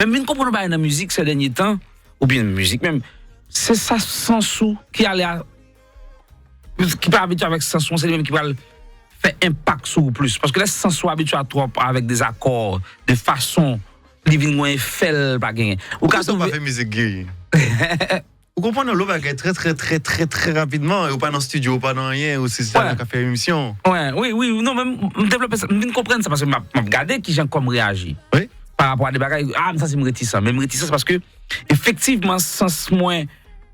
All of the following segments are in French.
Même bien comprendre pas dans la musique ces derniers temps, ou bien musique même, c'est ça sans sou qui allait qui pas habitué avec sans sou, c'est lui-même qui va faire impact sur vous plus. Parce que là, sans sou habitué à trop avec des accords, de façon, les vignes ont fait pas gagner. Ou quand on va faire musique gay. Vous comprenez, l'eau va très rapidement, ou pas dans le studio, ou pas dans rien, ou c'est ça qui a fait émission. Ouais, oui, non, même, développer ça, je comprends ça parce que je regarde qui j'ai comme réagi. Oui. Par rapport à des bagages, mais ça c'est réticent. Même réticent, c'est parce que, effectivement, sans moins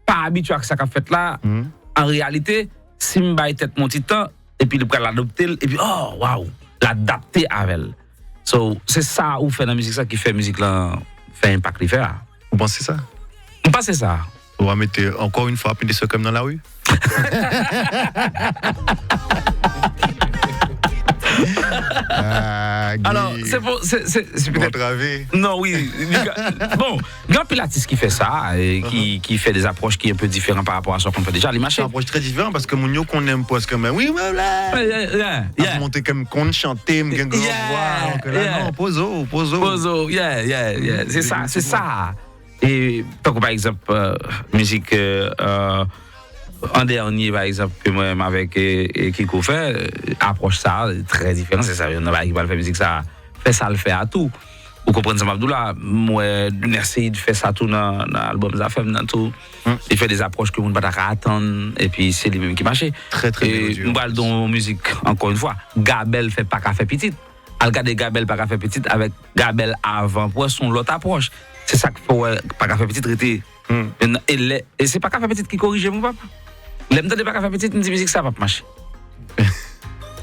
pas habitué à ce qu'a fait là, en réalité, si je vais tête mon petit temps, et puis le prend l'adopter, et puis, oh, waouh, l'adapter avec elle. So, c'est ça où fait la musique, ça qui fait la musique là, fait impact, il fait là. Vous pensez ça? On passe ça. On va mettre encore une fois, puis des ceux comme dans la rue? Alors, c'est peut-être. Non, oui. Bon, il y a un pilatiste qui fait ça, et qui fait des approches qui sont un peu différentes par rapport à ce qu'on fait déjà. C'est une approche très différente parce que mon qu'on aime pas, comme oui, voilà. Monter comme qu'on chanter, me gagne voix. Non, poso. Poso, c'est ça. Et par exemple, musique. En dernier, par exemple, que moi-même avec Kiko fait, approche ça, très différent. C'est ça, il y en a qui va faire musique, ça fait ça, le fait à tout. Vous comprenez ça, Abdoula? Moi, j'essaie de faire ça tout dans l'album Zafem, dans tout. Il fait des approches que vous ne pouvez pas attendre, et puis c'est lui-même qui marche. Très et nous parlons dans la musique, encore une fois. Gabel fait pas café petit. Regardez Gabel pas café petit avec Gabel avant, pour son l'autre approche. C'est ça qu'il faut pas café petit traiter. Et c'est pas café petit qui corrige mon papa. L'aime de pas café petit, une musique ça va pas marcher.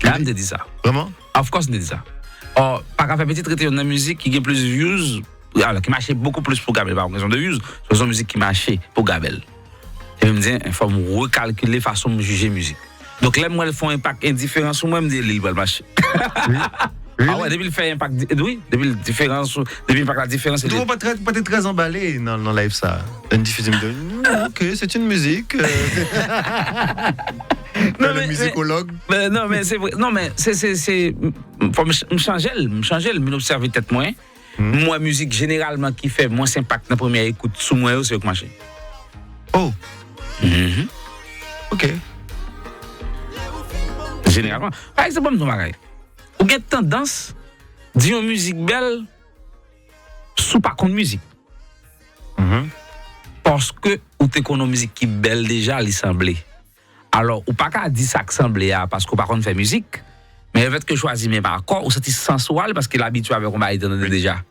Là, me dit ça. Vraiment? Of course, me dit ça. Or, pas café petit traiter une musique qui gagne plus de views, alors qui marchait beaucoup plus pour Gabel, par raison de views, c'est une musique qui marchait pour Gabel. Et me dit, il faut me recalculer la façon de juger musique. Donc là, moi, elles font un impact indifférent sur moi, me dit, il va marcher. Ah ouais, depuis le fait impact, oui, depuis le différence, depuis la différence. Tu ne vas pas être très emballé dans le live ça. Une diffusion de, ok, c'est une musique. Non, le musicologue. Non mais c'est vrai, non mais c'est, faut me changer, me observer peut-être moins. Moi musique généralement qui fait moins impact dans la première écoute sous moi c'est que marcher. Oh. Ok. Généralement, par exemple, nous pareil. Ou gen tendance di une musique belle sous pas contre musique. Parce que ou te connais musique qui belle déjà li semblé. Alors ou pas qu'à dire ça que semblé parce qu'on pas contre faire musique, mais le fait que choisir mes accords ou c'est sensuel parce qu'il est habitué avec on va déjà.